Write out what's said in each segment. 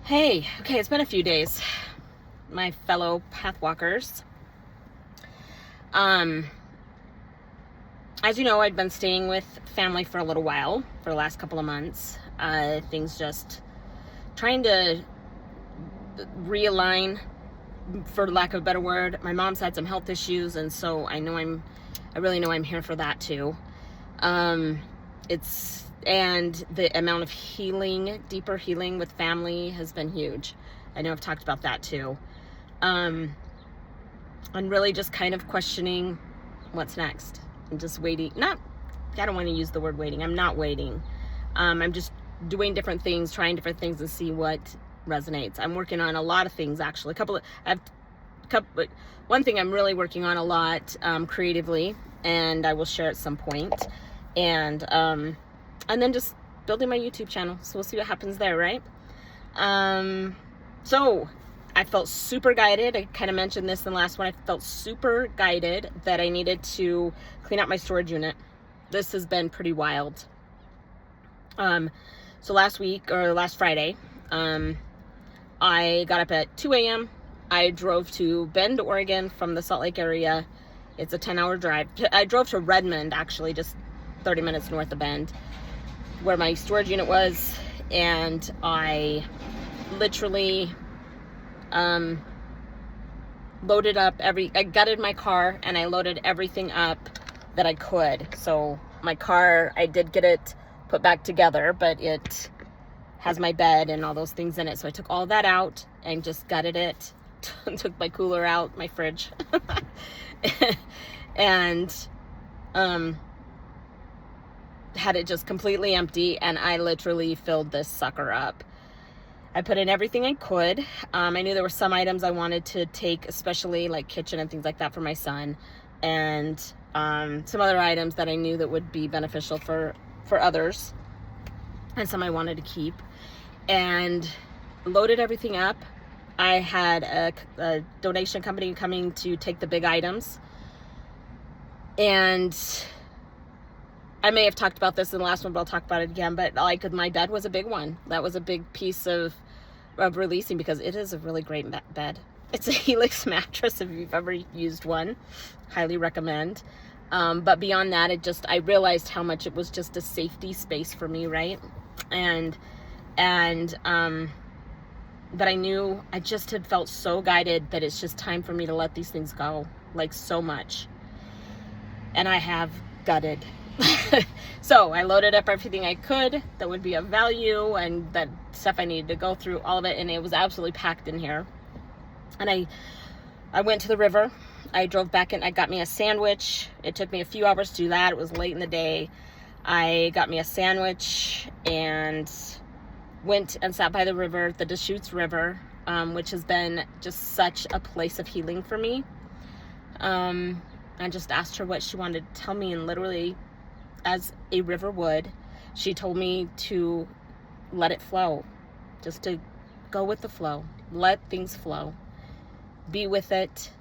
Hey, okay, it's been a few days, my fellow pathwalkers. Um, as you know, I'd been staying with family for a little while, for the last couple of months. Things just trying to realign, for lack of a better word. My mom's had some health issues, and so I really know I'm here for that too. And the amount of healing, deeper healing with family has been huge. I know I've talked about that too. And really just kind of questioning what's next and just waiting. I don't want to use the word waiting. I'm not waiting. I'm just doing different things, trying different things to see what resonates. I'm working on a lot of things, actually. One thing I'm really working on a lot, creatively, and I will share at some point. And then just building my YouTube channel. So we'll see what happens there, right? So I felt super guided. I kind of mentioned this in the last one. I felt super guided that I needed to clean out my storage unit. This has been pretty wild. So last Friday, I got up at 2 a.m. I drove to Bend, Oregon from the Salt Lake area. It's a 10-hour drive. I drove to Redmond, actually, just 30 minutes north of Bend, where my storage unit was, and I literally loaded up I gutted my car and I loaded everything up that I could. So my car, I did get it put back together, but it has my bed and all those things in it. So I took all that out and just gutted it, took my cooler out, my fridge, and had it just completely empty, and I literally filled this sucker up. I put in everything I could. I knew there were some items I wanted to take, especially like kitchen and things like that for my son, and some other items that I knew that would be beneficial for others, and some I wanted to keep, and loaded everything up. I had a donation company coming to take the big items, and I may have talked about this in the last one, but I'll talk about it again. But like my bed was a big one. That was a big piece of releasing, because it is a really great bed. It's a Helix mattress if you've ever used one. Highly recommend. But beyond that, I realized how much it was just a safety space for me, right? And that I knew I just had felt so guided that it's just time for me to let these things go, like so much. And I have gutted. So I loaded up everything I could that would be of value, and that stuff I needed to go through, all of it, and it was absolutely packed in here. And I went to the river. I drove back in. I got me a sandwich. It took me a few hours to do that. It was late in the day. I got me a sandwich and went and sat by the river, the Deschutes River, which has been just such a place of healing for me. I just asked her what she wanted to tell me, and literally, as a river would, she told me to let it flow, just to go with the flow, let things flow, be with it,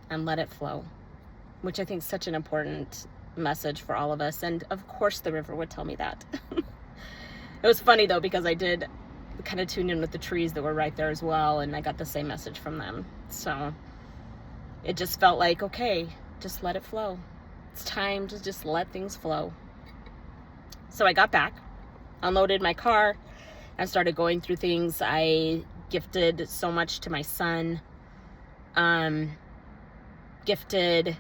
and let it flow, which I think is such an important message for all of us. And of course the river would tell me that. It was funny though, because I did kind of tune in with the trees that were right there as well, and I got the same message from them. So it just felt like, okay, just let it flow. It's time to just let things flow. So I got back, unloaded my car, and started going through things. I gifted so much to my son, gifted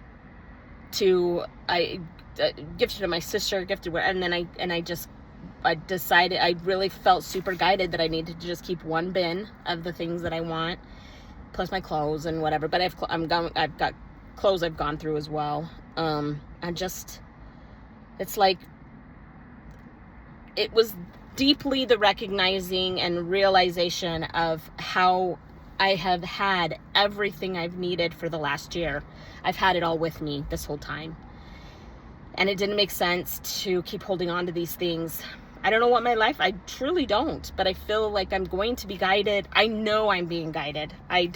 to my sister, and then I decided, I really felt super guided that I needed to just keep one bin of the things that I want, plus my clothes and whatever. But I've got clothes I've gone through as well. It's like, it was deeply the recognizing and realization of how I have had everything I've needed for the last year. I've had it all with me this whole time. And it didn't make sense to keep holding on to these things. I don't know what I truly don't, but I feel like I'm going to be guided. I know I'm being guided. I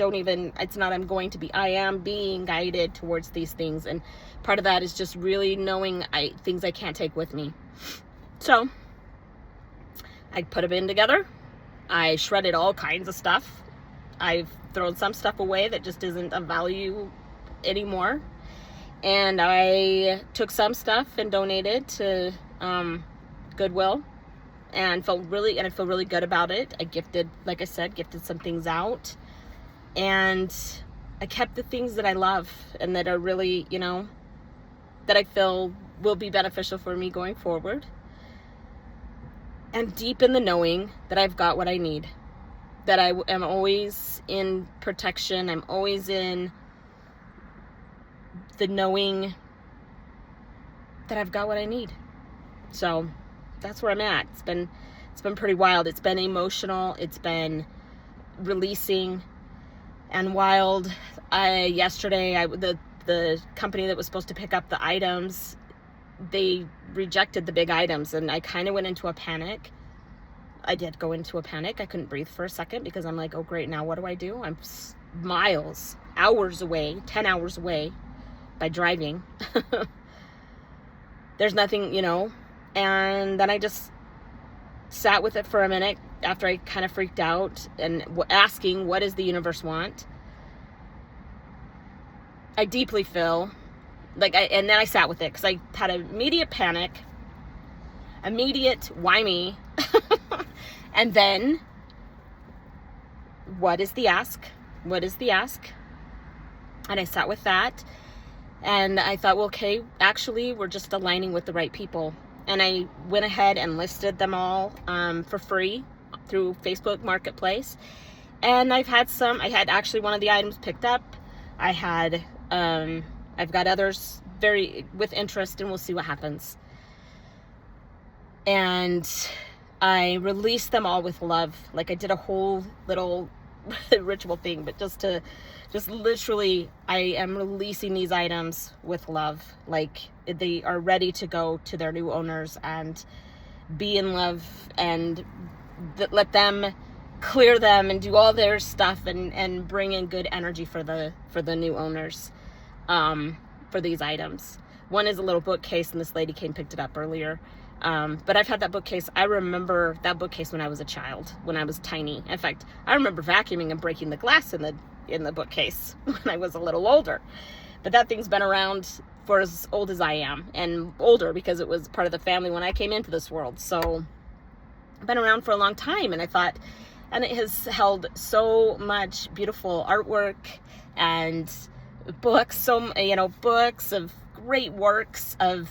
am being guided towards these things. And part of that is just really knowing things I can't take with me. So I put a bin together, I shredded all kinds of stuff. I've thrown some stuff away that just isn't of value anymore. And I took some stuff and donated to Goodwill, and I feel really good about it. I gifted, like I said, some things out, and I kept the things that I love and that are really, that I feel will be beneficial for me going forward. And deep in the knowing that I've got what I need, that I am always in protection. I'm always in the knowing that I've got what I need. So that's where I'm at. It's been pretty wild. It's been emotional. It's been releasing and wild. Yesterday, the company that was supposed to pick up the items, they rejected the big items, and I kind of went into a panic. I did go into a panic. I couldn't breathe for a second because I'm like, oh great, now what do I do? I'm hours away, 10 hours away by driving. There's nothing, and then I just sat with it for a minute after I kind of freaked out and asking, what does the universe want? I deeply feel and then I sat with it because I had immediate panic, immediate why me? And then, what is the ask? What is the ask? And I sat with that, and I thought, well, okay, actually, we're just aligning with the right people. And I went ahead and listed them all for free through Facebook Marketplace. And I had actually one of the items picked up. I've got others very with interest, and we'll see what happens. And I released them all with love. Like I did a whole little ritual thing, but just literally, I am releasing these items with love. Like they are ready to go to their new owners and be in love, and let them clear them and do all their stuff and bring in good energy for the new owners for these items. One is a little bookcase, and this lady came and picked it up earlier. But I've had that bookcase. I remember that bookcase when I was a child, when I was tiny. In fact, I remember vacuuming and breaking the glass in the bookcase when I was a little older. But that thing's been around for as old as I am, and older because it was part of the family when I came into this world. So I've been around for a long time, and I thought, and it has held so much beautiful artwork and books, books of great works of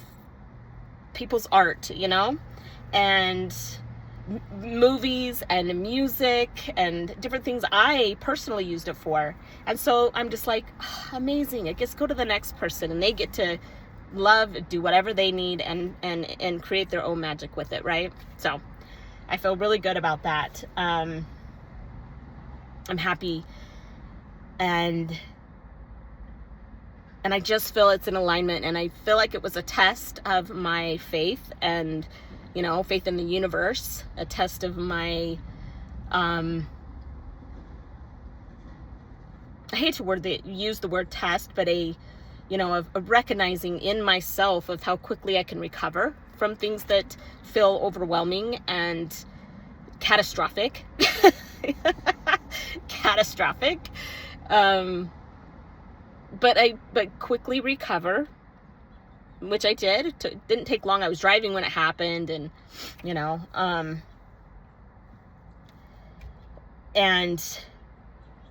people's art, and movies and music and different things I personally used it for. And so I'm just like, amazing. I guess go to the next person, and they get to love, do whatever they need, and create their own magic with it, right? So I feel really good about that. I'm happy, and I just feel it's in alignment, and I feel like it was a test of my faith and, faith in the universe, a test of my, I hate to use the word test, but of recognizing in myself of how quickly I can recover from things that feel overwhelming and catastrophic. But quickly recover, which I did. It didn't take long. I was driving when it happened, and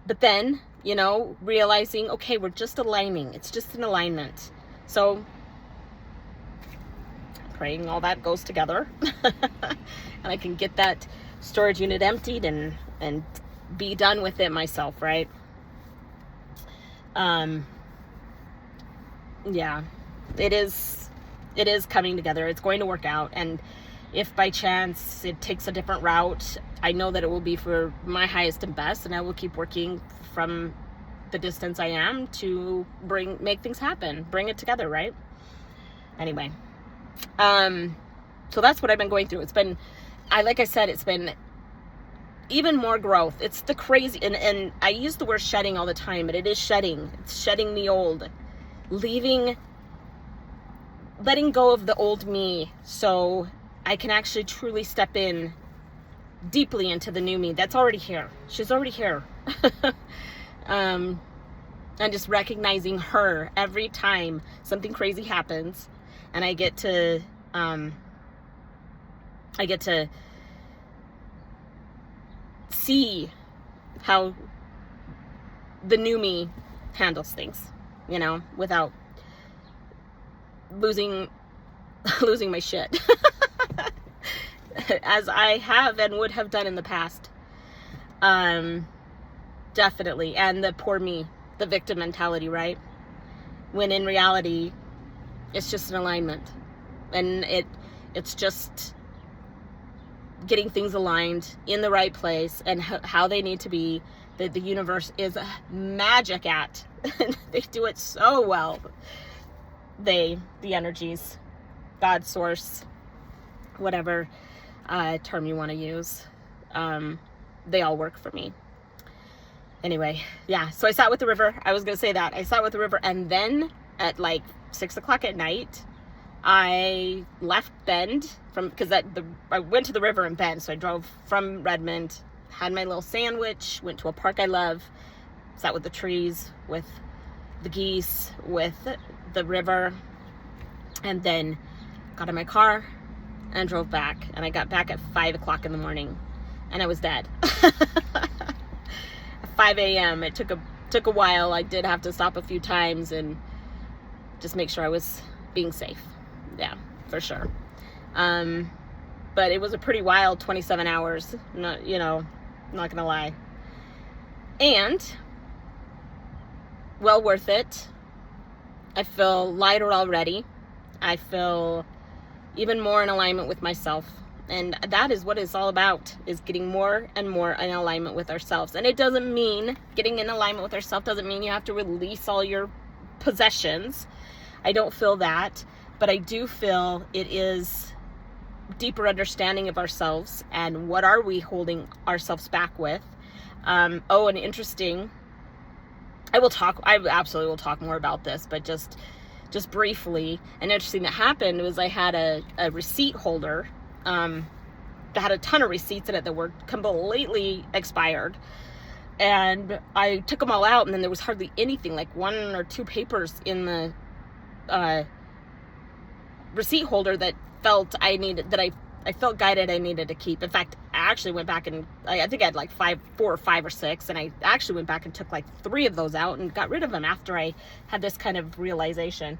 but then realizing, okay, we're just aligning. It's just an alignment. So praying all that goes together, and I can get that storage unit emptied and be done with it myself, right? Yeah, it is coming together. It's going to work out. And if by chance it takes a different route, I know that it will be for my highest and best, and I will keep working from the distance I am to make things happen, bring it together, right? Anyway, so that's what I've been going through. It's been even more growth. It's the crazy, and I use the word shedding all the time, but it is shedding. It's shedding the old, letting go of the old me, so I can actually truly step in deeply into the new me that's already here. She's already here. And just recognizing her every time something crazy happens, and I get to see how the new me handles things, you know, without losing my shit as I have and would have done in the past. Definitely. And the poor me, the victim mentality, right? When in reality, it's just an alignment, and it's just getting things aligned in the right place and how they need to be, that the universe is magic at. They do it so well. The energies, God, source, whatever term you want to use, they all work for me. Anyway, yeah, so I sat with the river. I was going to say that. I sat with the river, and then at like 6 o'clock at night, I left Bend because I went to the river in Bend. So I drove from Redmond, had my little sandwich, went to a park I love, sat with the trees, with the geese, with the river, and then got in my car and drove back. And I got back at 5 o'clock in the morning, and I was dead. 5 a.m. It took a while. I did have to stop a few times and just make sure I was being safe. Yeah, for sure. But it was a pretty wild 27 hours. Not gonna lie. And well worth it. I feel lighter already. I feel even more in alignment with myself. And that is what it's all about, is getting more and more in alignment with ourselves. And it doesn't mean, getting in alignment with ourselves doesn't mean you have to release all your possessions. I don't feel that. But I do feel it is deeper understanding of ourselves and what are we holding ourselves back with. And interesting, I absolutely will talk more about this, but just briefly, an interesting that happened was I had a receipt holder that had a ton of receipts in it that were completely expired, and I took them all out, and then there was hardly anything, like 1 or 2 papers in the receipt holder that I felt guided I needed to keep. In fact, I actually went back and I think I had like 4 or 5 or 6, and I actually went back and took like 3 of those out and got rid of them after I had this kind of realization.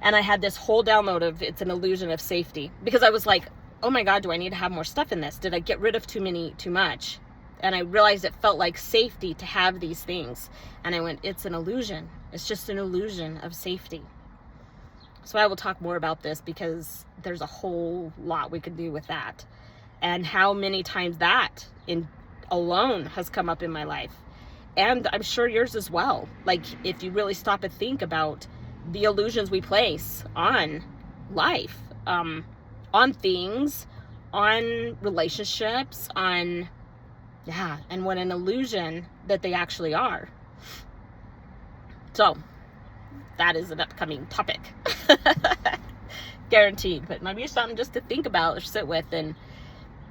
And I had this whole download of it's an illusion of safety, because I was like, oh my God, do I need to have more stuff in this? Did I get rid of too much? And I realized it felt like safety to have these things. And I went, it's an illusion. It's just an illusion of safety. So I will talk more about this, because there's a whole lot we could do with that. And how many times that alone has come up in my life. And I'm sure yours as well. Like, if you really stop and think about the illusions we place on life, on things, on relationships, and what an illusion that they actually are. So that is an upcoming topic. Guaranteed. But maybe it's something just to think about or sit with, and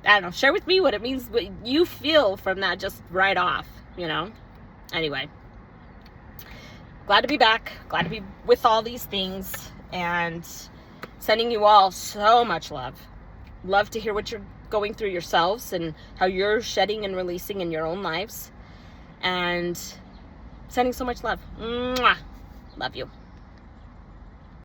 I don't know, share with me what it means, what you feel from that just right off, Anyway, glad to be back, glad to be with all these things, and sending you all so much love. Love to hear what you're going through yourselves and how you're shedding and releasing in your own lives, and sending so much love. Mwah. Love you.